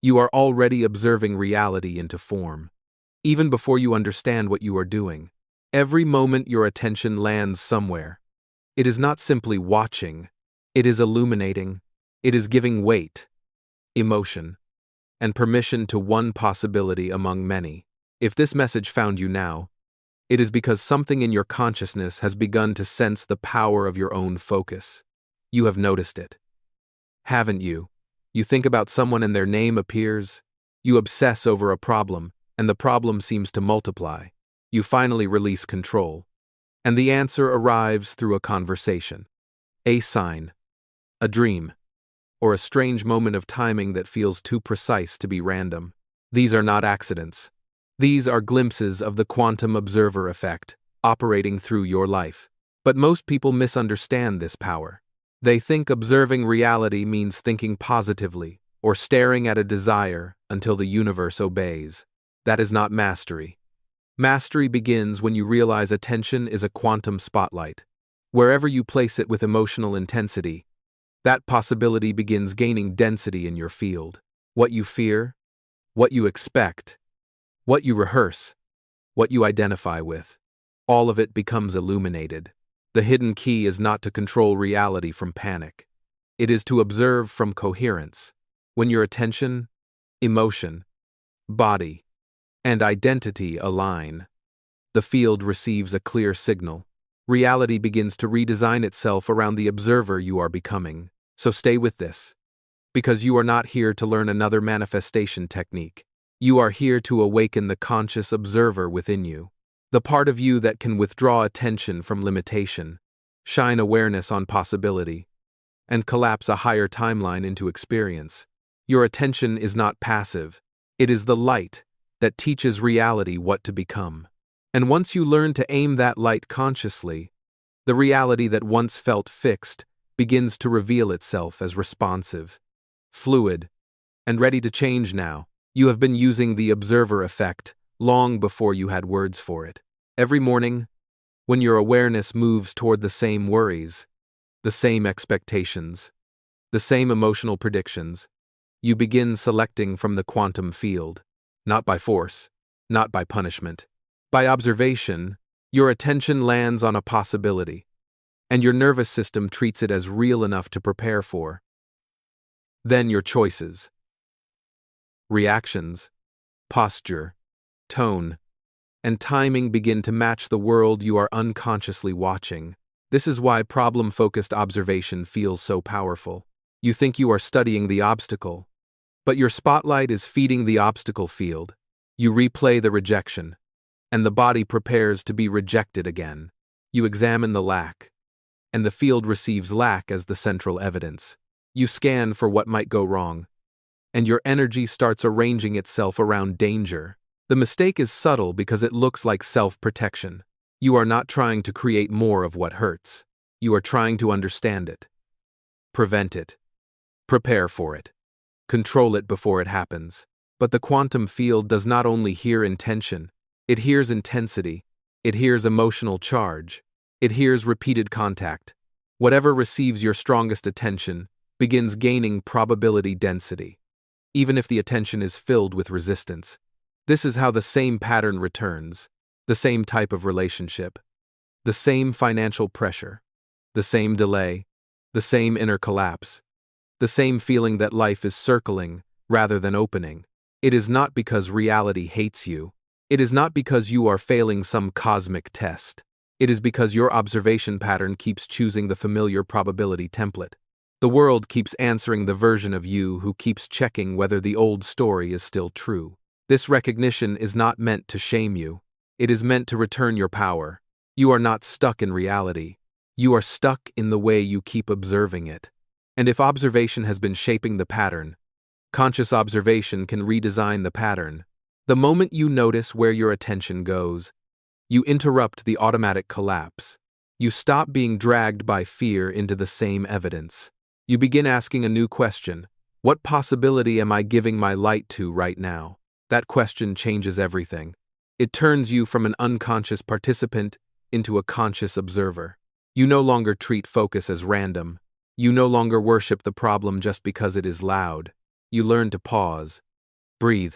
You are already observing reality into form, even before you understand what you are doing. Every moment your attention lands somewhere. It is not simply watching, it is illuminating, it is giving weight, emotion, and permission to one possibility among many. If this message found you now, it is because something in your consciousness has begun to sense the power of your own focus. You have noticed it, haven't you? You think about someone and their name appears. You obsess over a problem, and the problem seems to multiply. You finally release control, and the answer arrives through a conversation, a sign, a dream, or a strange moment of timing that feels too precise to be random. These are not accidents. These are glimpses of the quantum observer effect operating through your life. But most people misunderstand this power. They think observing reality means thinking positively or staring at a desire until the universe obeys. That is not mastery. Mastery begins when you realize attention is a quantum spotlight. Wherever you place it with emotional intensity, that possibility begins gaining density in your field. What you fear, what you expect, what you rehearse, what you identify with, all of it becomes illuminated. The hidden key is not to control reality from panic. It is to observe from coherence. When your attention, emotion, body, and identity align, the field receives a clear signal. Reality begins to redesign itself around the observer you are becoming. So stay with this, because you are not here to learn another manifestation technique. You are here to awaken the conscious observer within you, the part of you that can withdraw attention from limitation, shine awareness on possibility, and collapse a higher timeline into experience. Your attention is not passive. It is the light that teaches reality what to become. And once you learn to aim that light consciously, the reality that once felt fixed begins to reveal itself as responsive, fluid, and ready to change now. You have been using the observer effect long before you had words for it. Every morning, when your awareness moves toward the same worries, the same expectations, the same emotional predictions, you begin selecting from the quantum field, not by force, not by punishment. By observation, your attention lands on a possibility, and your nervous system treats it as real enough to prepare for. Then your choices, reactions, posture, tone, and timing begin to match the world you are unconsciously watching. This is why problem-focused observation feels so powerful. You think you are studying the obstacle, but your spotlight is feeding the obstacle field. You replay the rejection, and the body prepares to be rejected again. You examine the lack, and the field receives lack as the central evidence. You scan for what might go wrong, and your energy starts arranging itself around danger. The mistake is subtle because it looks like self-protection. You are not trying to create more of what hurts. You are trying to understand it, prevent it, prepare for it, control it before it happens. But the quantum field does not only hear intention, it hears intensity, it hears emotional charge, it hears repeated contact. Whatever receives your strongest attention begins gaining probability density, even if the attention is filled with resistance. This is how the same pattern returns, the same type of relationship, the same financial pressure, the same delay, the same inner collapse, the same feeling that life is circling rather than opening. It is not because reality hates you. It is not because you are failing some cosmic test. It is because your observation pattern keeps choosing the familiar probability template. The world keeps answering the version of you who keeps checking whether the old story is still true. This recognition is not meant to shame you. It is meant to return your power. You are not stuck in reality. You are stuck in the way you keep observing it. And if observation has been shaping the pattern, conscious observation can redesign the pattern. The moment you notice where your attention goes, you interrupt the automatic collapse. You stop being dragged by fear into the same evidence. You begin asking a new question. What possibility am I giving my light to right now? That question changes everything. It turns you from an unconscious participant into a conscious observer. You no longer treat focus as random. You no longer worship the problem just because it is loud. You learn to pause, Breathe,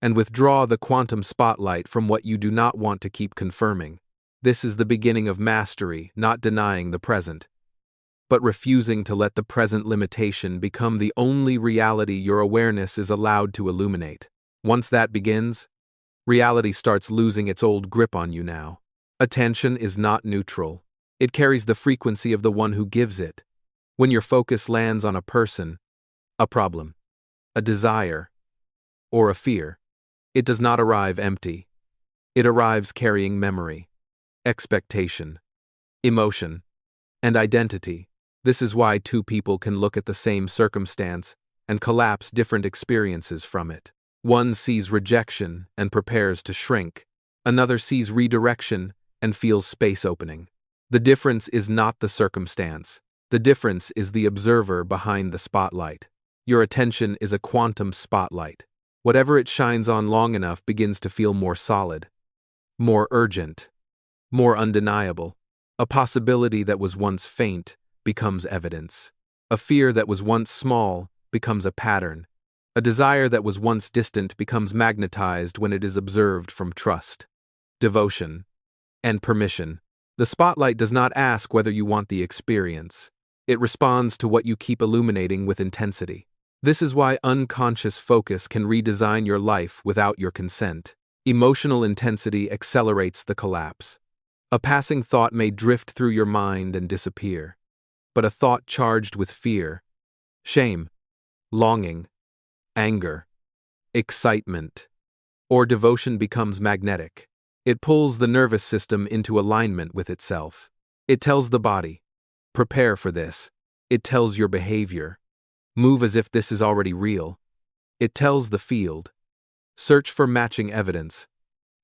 and withdraw the quantum spotlight from what you do not want to keep confirming. This is the beginning of mastery, not denying the present, but refusing to let the present limitation become the only reality your awareness is allowed to illuminate. Once that begins, reality starts losing its old grip on you now. Attention is not neutral. It carries the frequency of the one who gives it. When your focus lands on a person, a problem, a desire, or a fear, it does not arrive empty. It arrives carrying memory, expectation, emotion, and identity. This is why two people can look at the same circumstance and collapse different experiences from it. One sees rejection and prepares to shrink. Another sees redirection and feels space opening. The difference is not the circumstance. The difference is the observer behind the spotlight. Your attention is a quantum spotlight. Whatever it shines on long enough begins to feel more solid, more urgent, more undeniable. A possibility that was once faint becomes evidence. A fear that was once small becomes a pattern. A desire that was once distant becomes magnetized when it is observed from trust, devotion, and permission. The spotlight does not ask whether you want the experience. It responds to what you keep illuminating with intensity. This is why unconscious focus can redesign your life without your consent. Emotional intensity accelerates the collapse. A passing thought may drift through your mind and disappear, but a thought charged with fear, shame, longing, anger, excitement, or devotion becomes magnetic. It pulls the nervous system into alignment with itself. It tells the body, prepare for this. It tells your behavior, move as if this is already real. It tells the field, search for matching evidence.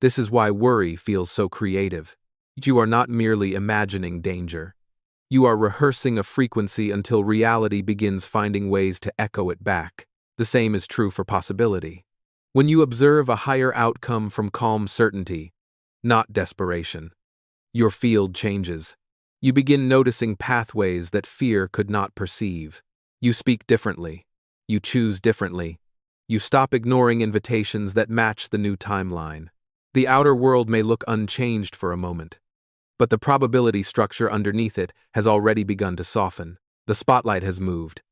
This is why worry feels so creative. You are not merely imagining danger. You are rehearsing a frequency until reality begins finding ways to echo it back. The same is true for possibility. When you observe a higher outcome from calm certainty, not desperation, your field changes. You begin noticing pathways that fear could not perceive. You speak differently. You choose differently. You stop ignoring invitations that match the new timeline. The outer world may look unchanged for a moment, but the probability structure underneath it has already begun to soften. The spotlight has moved,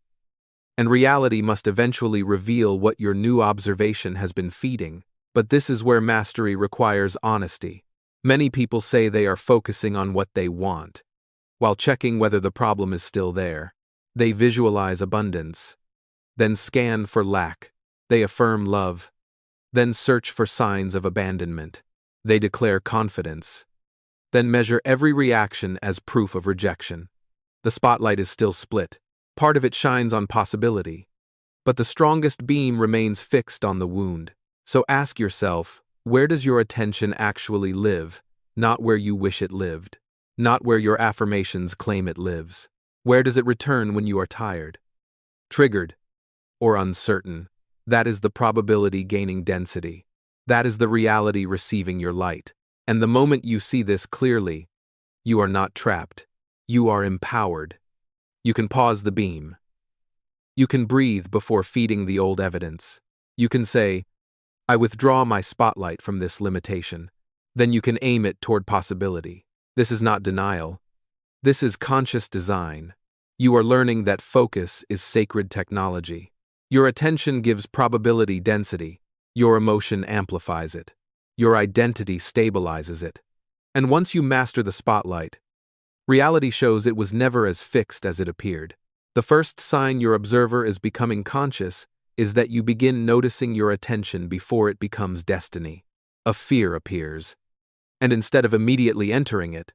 and reality must eventually reveal what your new observation has been feeding. But this is where mastery requires honesty. Many people say they are focusing on what they want, while checking whether the problem is still there. They visualize abundance, then scan for lack. They affirm love, then search for signs of abandonment. They declare confidence, then measure every reaction as proof of rejection. The spotlight is still split. Part of it shines on possibility, but the strongest beam remains fixed on the wound. So ask yourself, where does your attention actually live? Not where you wish it lived. Not where your affirmations claim it lives. Where does it return when you are tired, triggered, or uncertain? That is the probability gaining density. That is the reality receiving your light. And the moment you see this clearly, you are not trapped. You are empowered. You can pause the beam. You can breathe before feeding the old evidence. You can say, I withdraw my spotlight from this limitation. Then you can aim it toward possibility. This is not denial. This is conscious design. You are learning that focus is sacred technology. Your attention gives probability density. Your emotion amplifies it. Your identity stabilizes it. And once you master the spotlight, reality shows it was never as fixed as it appeared. The first sign your observer is becoming conscious is that you begin noticing your attention before it becomes destiny. A fear appears, and instead of immediately entering it,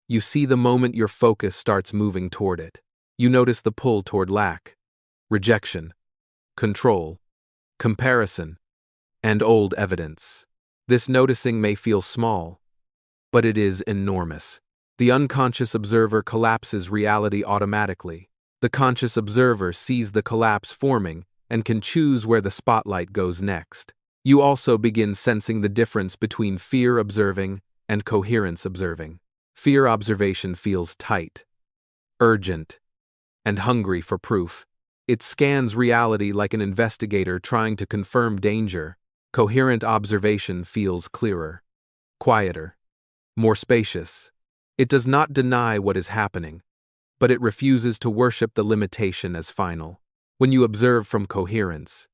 you see the moment your focus starts moving toward it. You notice the pull toward lack, rejection, control, comparison, and old evidence. This noticing may feel small, but it is enormous. The unconscious observer collapses reality automatically. The conscious observer sees the collapse forming and can choose where the spotlight goes next. You also begin sensing the difference between fear observing and coherence observing. Fear observation feels tight, urgent, and hungry for proof. It scans reality like an investigator trying to confirm danger. Coherent observation feels clearer, quieter, more spacious. It does not deny what is happening, but it refuses to worship the limitation as final. When you observe from coherence,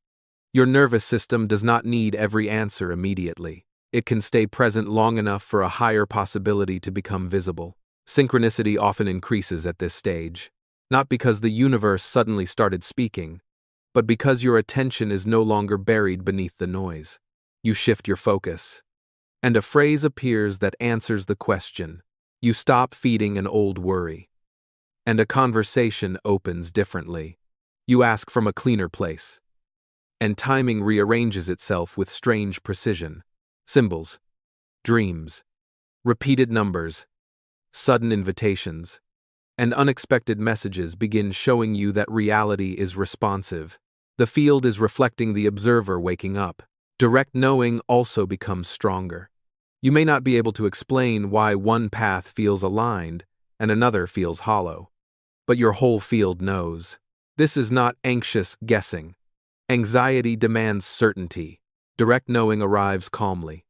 your nervous system does not need every answer immediately. It can stay present long enough for a higher possibility to become visible. Synchronicity often increases at this stage, not because the universe suddenly started speaking, but because your attention is no longer buried beneath the noise. You shift your focus, and a phrase appears that answers the question. You stop feeding an old worry, and a conversation opens differently. You ask from a cleaner place, and timing rearranges itself with strange precision. Symbols, dreams, repeated numbers, sudden invitations, and unexpected messages begin showing you that reality is responsive. The field is reflecting the observer waking up. Direct knowing also becomes stronger. You may not be able to explain why one path feels aligned and another feels hollow, but your whole field knows. This is not anxious guessing. Anxiety demands certainty. Direct knowing arrives calmly,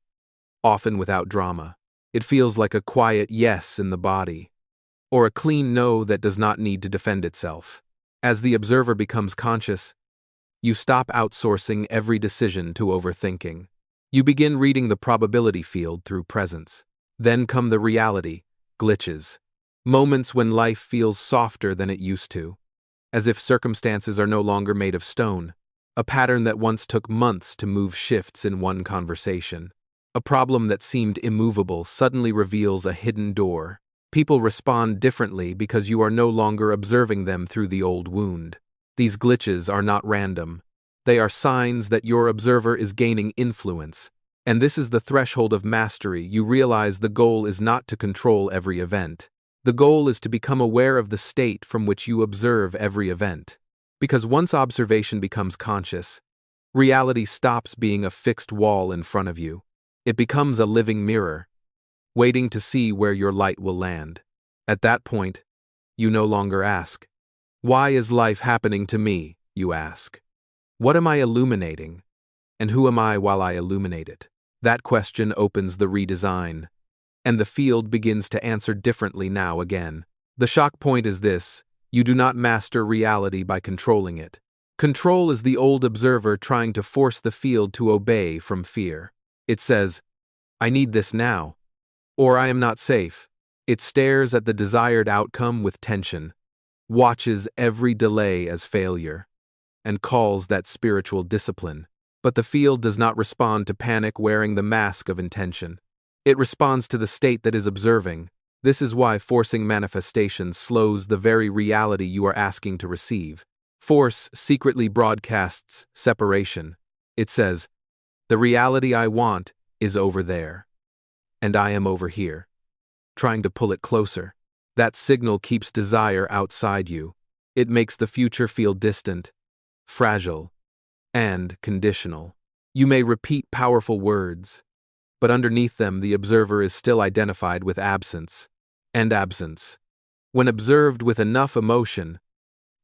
often without drama. It feels like a quiet yes in the body, or a clean no that does not need to defend itself. As the observer becomes conscious, you stop outsourcing every decision to overthinking. You begin reading the probability field through presence. Then come the reality, glitches, moments when life feels softer than it used to, as if circumstances are no longer made of stone. A pattern that once took months to move shifts in one conversation. A problem that seemed immovable suddenly reveals a hidden door. People respond differently because you are no longer observing them through the old wound. These glitches are not random. They are signs that your observer is gaining influence. And this is the threshold of mastery. You realize the goal is not to control every event. The goal is to become aware of the state from which you observe every event. Because once observation becomes conscious, reality stops being a fixed wall in front of you. It becomes a living mirror, waiting to see where your light will land. At that point, you no longer ask, "Why is life happening to me?" You ask, "What am I illuminating? And who am I while I illuminate it?" That question opens the redesign, and the field begins to answer differently now again. The shock point is this: you do not master reality by controlling it. Control is the old observer trying to force the field to obey from fear. It says, "I need this now," or "I am not safe." It stares at the desired outcome with tension, watches every delay as failure, and calls that spiritual discipline. But the field does not respond to panic wearing the mask of intention. It responds to the state that is observing. This is why forcing manifestation slows the very reality you are asking to receive. Force secretly broadcasts separation. It says, "The reality I want is over there, and I am over here," trying to pull it closer. That signal keeps desire outside you. It makes the future feel distant, fragile, and conditional. You may repeat powerful words, but underneath them the observer is still identified with absence. And absence, when observed with enough emotion,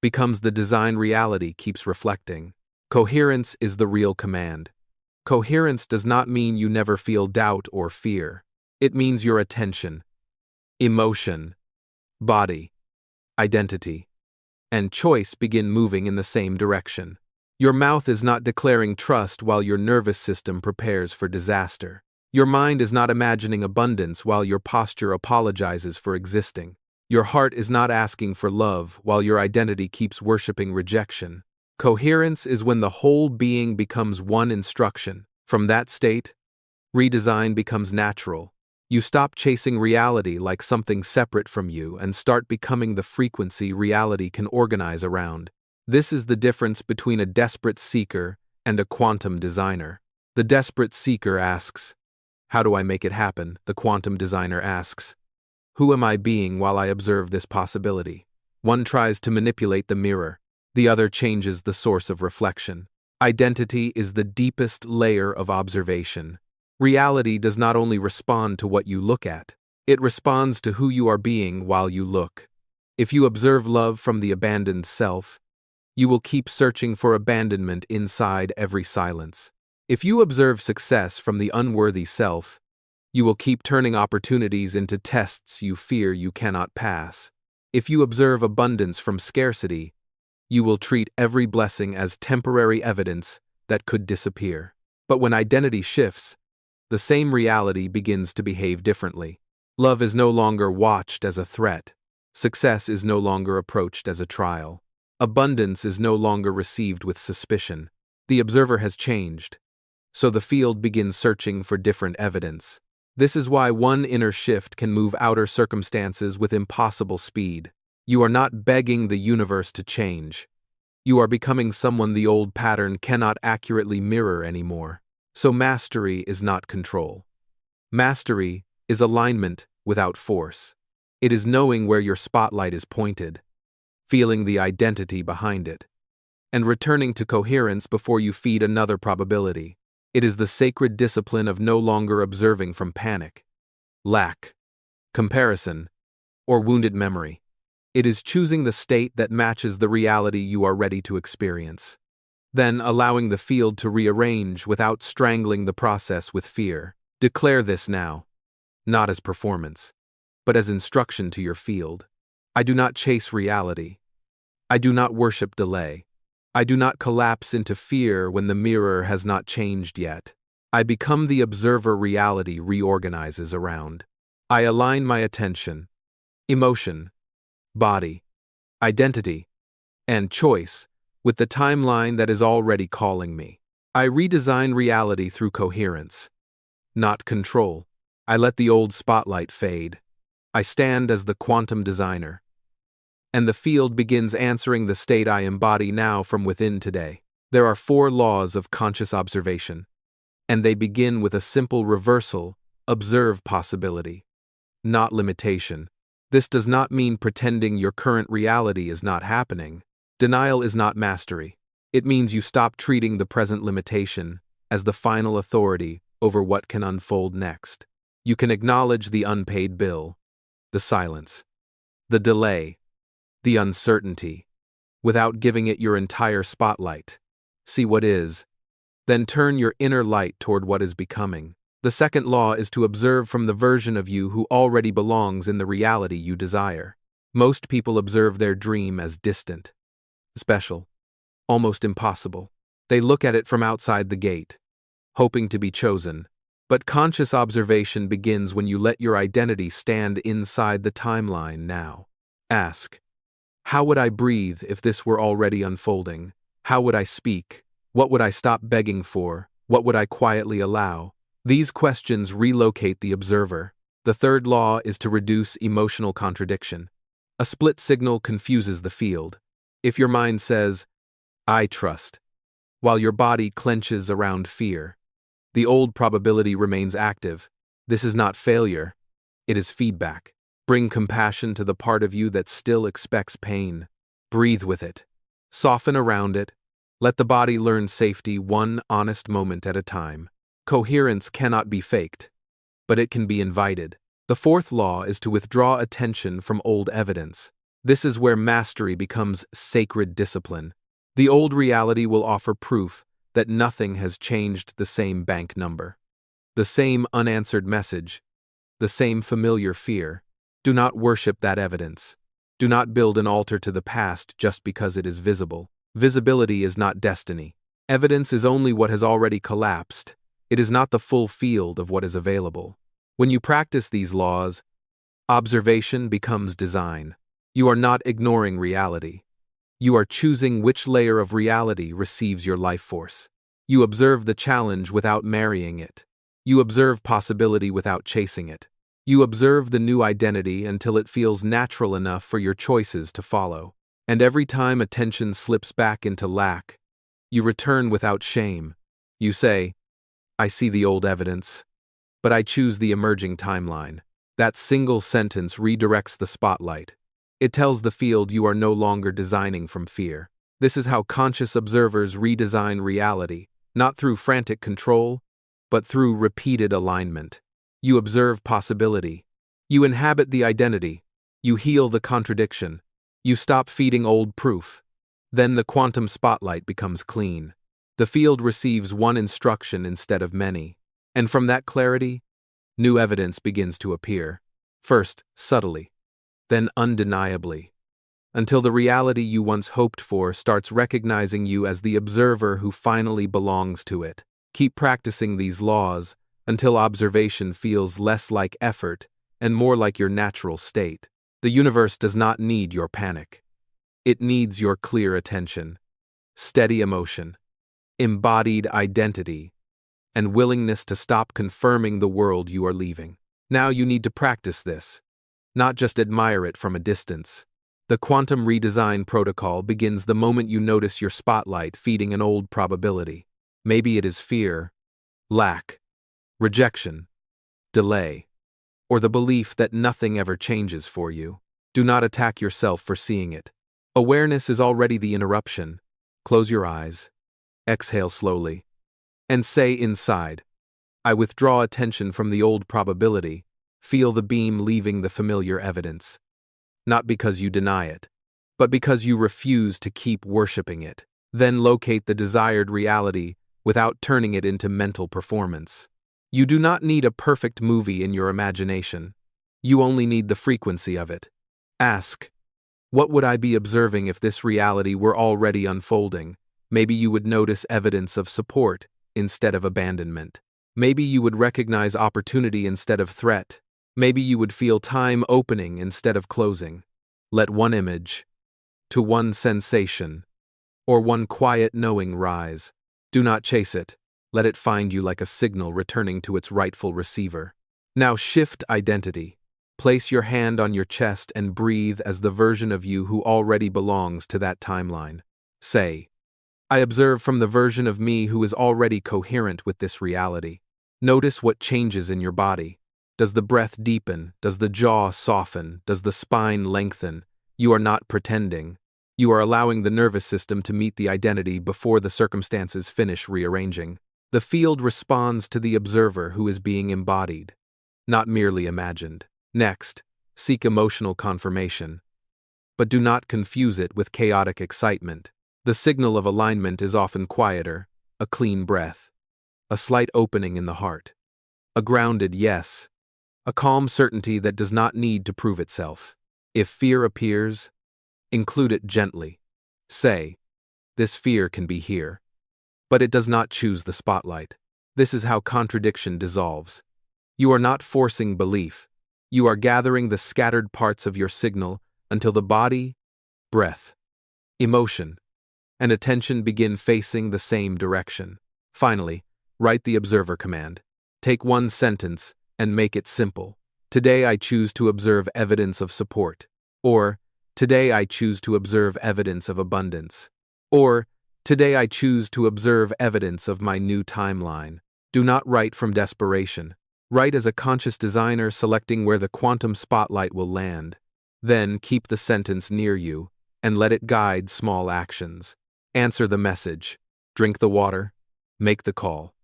becomes the design reality keeps reflecting. Coherence is the real command. Coherence does not mean you never feel doubt or fear. It means your attention, emotion, body, identity, and choice begin moving in the same direction. Your mouth is not declaring trust while your nervous system prepares for disaster. Your mind is not imagining abundance while your posture apologizes for existing. Your heart is not asking for love while your identity keeps worshiping rejection. Coherence is when the whole being becomes one instruction. From that state, redesign becomes natural. You stop chasing reality like something separate from you and start becoming the frequency reality can organize around. This is the difference between a desperate seeker and a quantum designer. The desperate seeker asks, "How do I make it happen?" The quantum designer asks, "Who am I being while I observe this possibility?" One tries to manipulate the mirror. The other changes the source of reflection. Identity is the deepest layer of observation. Reality does not only respond to what you look at, it responds to who you are being while you look. If you observe love from the abandoned self, You will keep searching for abandonment inside every silence. If you observe success from the unworthy self, you will keep turning opportunities into tests you fear you cannot pass. If you observe abundance from scarcity, you will treat every blessing as temporary evidence that could disappear. But when identity shifts, the same reality begins to behave differently. Love is no longer watched as a threat. Success is no longer approached as a trial. Abundance is no longer received with suspicion. The observer has changed, so the field begins searching for different evidence. This is why one inner shift can move outer circumstances with impossible speed. You are not begging the universe to change. You are becoming someone the old pattern cannot accurately mirror anymore. So mastery is not control. Mastery is alignment without force. It is knowing where your spotlight is pointed, feeling the identity behind it, and returning to coherence before you feed another probability. It is the sacred discipline of no longer observing from panic, lack, comparison, or wounded memory. It is choosing the state that matches the reality you are ready to experience. Then allowing the field to rearrange without strangling the process with fear. Declare this now, not as performance, but as instruction to your field. I do not chase reality. I do not worship delay. I do not collapse into fear when the mirror has not changed yet. I become the observer reality reorganizes around. I align my attention, emotion, body, identity, and choice with the timeline that is already calling me. I redesign reality through coherence, not control. I let the old spotlight fade. I stand as the quantum designer, and the field begins answering the state I embody now from within today. There are 4 laws of conscious observation, and they begin with a simple reversal: observe possibility, not limitation. This does not mean pretending your current reality is not happening. Denial is not mastery. It means you stop treating the present limitation as the final authority over what can unfold next. You can acknowledge the unpaid bill, the silence, the delay, the uncertainty, without giving it your entire spotlight. See what is, then turn your inner light toward what is becoming. The second law is to observe from the version of you who already belongs in the reality you desire. Most people observe their dream as distant, special, almost impossible. They look at it from outside the gate, hoping to be chosen. But conscious observation begins when you let your identity stand inside the timeline now. Ask, how would I breathe if this were already unfolding? How would I speak? What would I stop begging for? What would I quietly allow? These questions relocate the observer. The third law is to reduce emotional contradiction. A split signal confuses the field. If your mind says, I trust, while your body clenches around fear, the old probability remains active. This is not failure, it is feedback. Bring compassion to the part of you that still expects pain. Breathe with it. Soften around it. Let the body learn safety one honest moment at a time. Coherence cannot be faked, but it can be invited. The fourth law is to withdraw attention from old evidence. This is where mastery becomes sacred discipline. The old reality will offer proof that nothing has changed: the same bank number, the same unanswered message, the same familiar fear. Do not worship that evidence. Do not build an altar to the past just because it is visible. Visibility is not destiny. Evidence is only what has already collapsed. It is not the full field of what is available. When you practice these laws, observation becomes design. You are not ignoring reality. You are choosing which layer of reality receives your life force. You observe the challenge without marrying it. You observe possibility without chasing it. You observe the new identity until it feels natural enough for your choices to follow. And every time attention slips back into lack, you return without shame. You say, I see the old evidence, but I choose the emerging timeline. That single sentence redirects the spotlight. It tells the field you are no longer designing from fear. This is how conscious observers redesign reality, not through frantic control, but through repeated alignment. You observe possibility. You inhabit the identity. You heal the contradiction. You stop feeding old proof. Then the quantum spotlight becomes clean. The field receives one instruction instead of many. And from that clarity, new evidence begins to appear. First, subtly, then undeniably, until the reality you once hoped for starts recognizing you as the observer who finally belongs to it. Keep practicing these laws until observation feels less like effort and more like your natural state. The universe does not need your panic. It needs your clear attention, steady emotion, embodied identity, and willingness to stop confirming the world you are leaving. Now you need to practice this, not just admire it from a distance. The quantum redesign protocol begins the moment you notice your spotlight feeding an old probability. Maybe it is fear, lack, rejection, delay, or the belief that nothing ever changes for you. Do not attack yourself for seeing it. Awareness is already the interruption. Close your eyes, exhale slowly, and say inside, I withdraw attention from the old probability. Feel the beam leaving the familiar evidence. Not because you deny it, but because you refuse to keep worshiping it. Then locate the desired reality without turning it into mental performance. You do not need a perfect movie in your imagination. You only need the frequency of it. Ask, what would I be observing if this reality were already unfolding? Maybe you would notice evidence of support instead of abandonment. Maybe you would recognize opportunity instead of threat. Maybe you would feel time opening instead of closing. Let one image, to one sensation, or one quiet knowing rise. Do not chase it. Let it find you like a signal returning to its rightful receiver. Now shift identity. Place your hand on your chest and breathe as the version of you who already belongs to that timeline. Say, I observe from the version of me who is already coherent with this reality. Notice what changes in your body. Does the breath deepen? Does the jaw soften? Does the spine lengthen? You are not pretending. You are allowing the nervous system to meet the identity before the circumstances finish rearranging. The field responds to the observer who is being embodied, not merely imagined. Next, seek emotional confirmation. But do not confuse it with chaotic excitement. The signal of alignment is often quieter, a clean breath, a slight opening in the heart, a grounded yes, a calm certainty that does not need to prove itself. If fear appears, include it gently. Say, this fear can be here, but it does not choose the spotlight. This is how contradiction dissolves. You are not forcing belief. You are gathering the scattered parts of your signal until the body, breath, emotion, and attention begin facing the same direction. Finally, write the observer command. Take one sentence and make it simple. Today I choose to observe evidence of support. Or, today I choose to observe evidence of abundance. Or, today I choose to observe evidence of my new timeline. Do not write from desperation. Write as a conscious designer selecting where the quantum spotlight will land. Then keep the sentence near you and let it guide small actions. Answer the message. Drink the water. Make the call.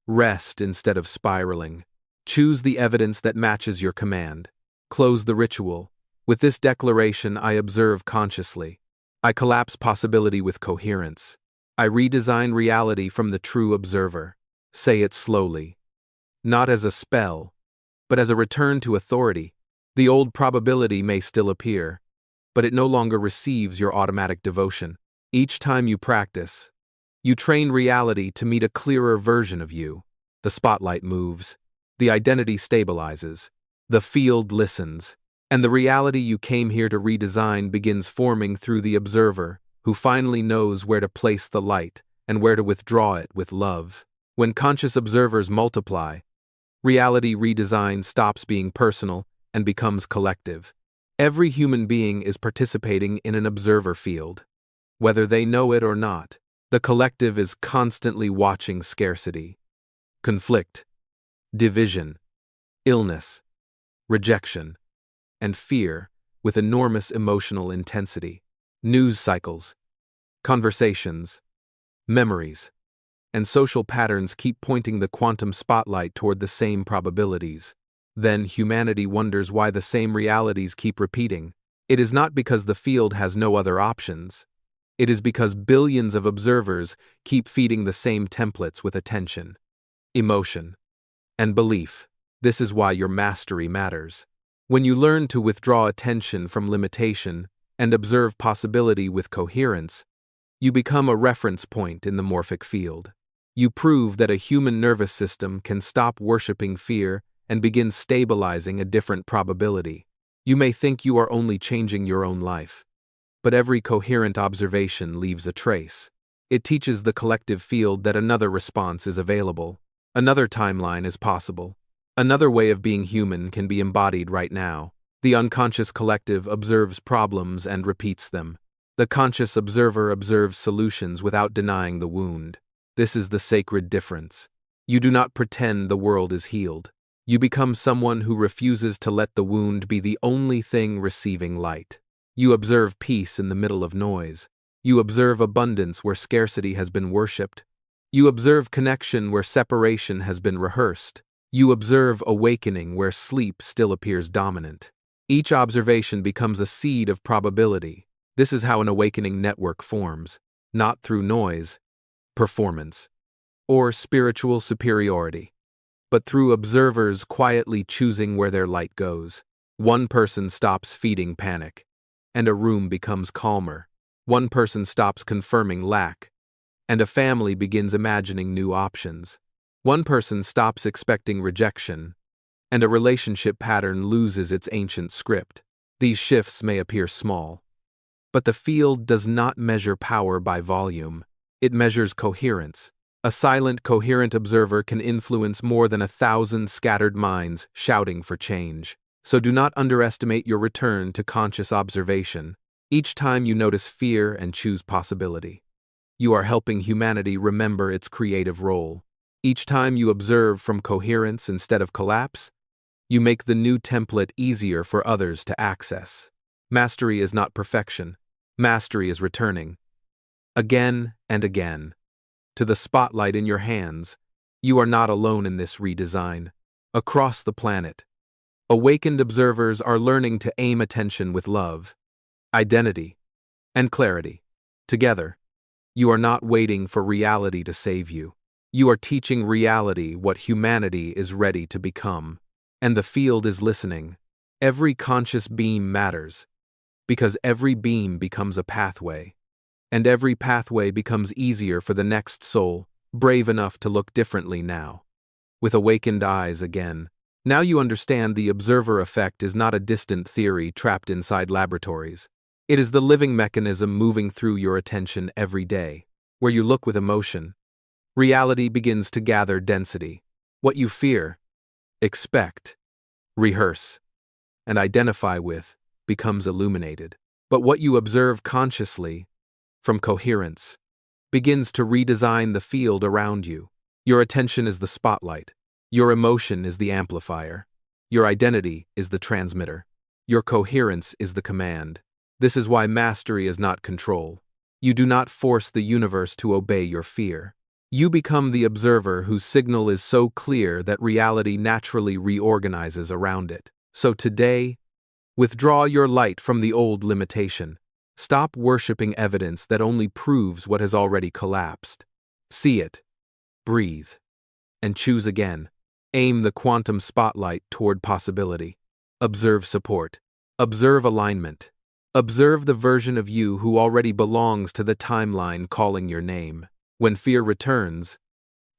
Rest instead of spiraling. Choose the evidence that matches your command. Close the ritual. With this declaration, I observe consciously. I collapse possibility with coherence. I redesign reality from the true observer. Say it slowly. Not as a spell, but as a return to authority. The old probability may still appear, but it no longer receives your automatic devotion. Each time you practice, you train reality to meet a clearer version of you. The spotlight moves, the identity stabilizes, the field listens, and the reality you came here to redesign begins forming through the observer, who finally knows where to place the light and where to withdraw it with love. When conscious observers multiply, reality redesign stops being personal and becomes collective. Every human being is participating in an observer field. Whether they know it or not, the collective is constantly watching scarcity, conflict, division, illness, rejection, and fear with enormous emotional intensity. News cycles, conversations, memories, and social patterns keep pointing the quantum spotlight toward the same probabilities. Then humanity wonders why the same realities keep repeating. It is not because the field has no other options. It is because billions of observers keep feeding the same templates with attention, emotion, and belief. This is why your mastery matters. When you learn to withdraw attention from limitation and observe possibility with coherence, you become a reference point in the morphic field. You prove that a human nervous system can stop worshipping fear and begin stabilizing a different probability. You may think you are only changing your own life, but every coherent observation leaves a trace. It teaches the collective field that another response is available, another timeline is possible, another way of being human can be embodied right now. The unconscious collective observes problems and repeats them. The conscious observer observes solutions without denying the wound. This is the sacred difference. You do not pretend the world is healed. You become someone who refuses to let the wound be the only thing receiving light. You observe peace in the middle of noise. You observe abundance where scarcity has been worshipped. You observe connection where separation has been rehearsed. You observe awakening where sleep still appears dominant. Each observation becomes a seed of probability. This is how an awakening network forms, not through noise, performance, or spiritual superiority, but through observers quietly choosing where their light goes. One person stops feeding panic, and a room becomes calmer. One person stops confirming lack, and a family begins imagining new options. One person stops expecting rejection, and a relationship pattern loses its ancient script. These shifts may appear small, but the field does not measure power by volume. It measures coherence. A silent, coherent observer can influence more than 1,000 scattered minds shouting for change. So do not underestimate your return to conscious observation. Each time you notice fear and choose possibility, you are helping humanity remember its creative role. Each time you observe from coherence instead of collapse, you make the new template easier for others to access. Mastery is not perfection. Mastery is returning, again and again, to the spotlight in your hands. You are not alone in this redesign. Across the planet, awakened observers are learning to aim attention with love, identity, and clarity. Together, you are not waiting for reality to save you. You are teaching reality what humanity is ready to become. And the field is listening. Every conscious beam matters, because every beam becomes a pathway, and every pathway becomes easier for the next soul, brave enough to look differently now. With awakened eyes again, now you understand the observer effect is not a distant theory trapped inside laboratories. It is the living mechanism moving through your attention every day. Where you look with emotion, reality begins to gather density. What you fear, expect, rehearse, and identify with becomes illuminated. But what you observe consciously, from coherence, begins to redesign the field around you. Your attention is the spotlight. Your emotion is the amplifier. Your identity is the transmitter. Your coherence is the command. This is why mastery is not control. You do not force the universe to obey your fear. You become the observer whose signal is so clear that reality naturally reorganizes around it. So today, withdraw your light from the old limitation. Stop worshipping evidence that only proves what has already collapsed. See it, breathe, and choose again. Aim the quantum spotlight toward possibility. Observe support. Observe alignment. Observe the version of you who already belongs to the timeline calling your name. When fear returns,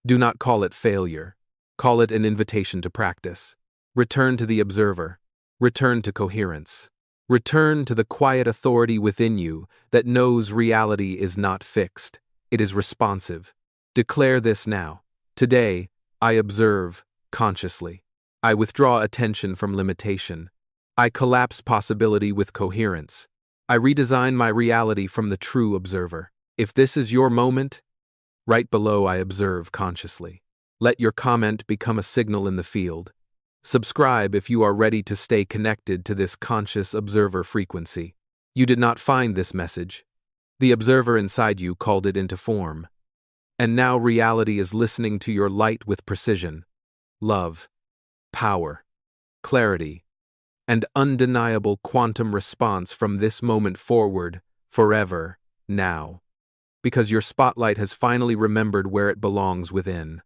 do not call it failure. Call it an invitation to practice. Return to the observer. Return to coherence. Return to the quiet authority within you that knows reality is not fixed. It is responsive. Declare this now. Today, I observe consciously. I withdraw attention from limitation. I collapse possibility with coherence. I redesign my reality from the true observer. If this is your moment, right below I observe consciously. Let your comment become a signal in the field. Subscribe if you are ready to stay connected to this conscious observer frequency. You did not find this message. The observer inside you called it into form. And now reality is listening to your light with precision, love, power, clarity, and undeniable quantum response from this moment forward, forever, now. Because your spotlight has finally remembered where it belongs within.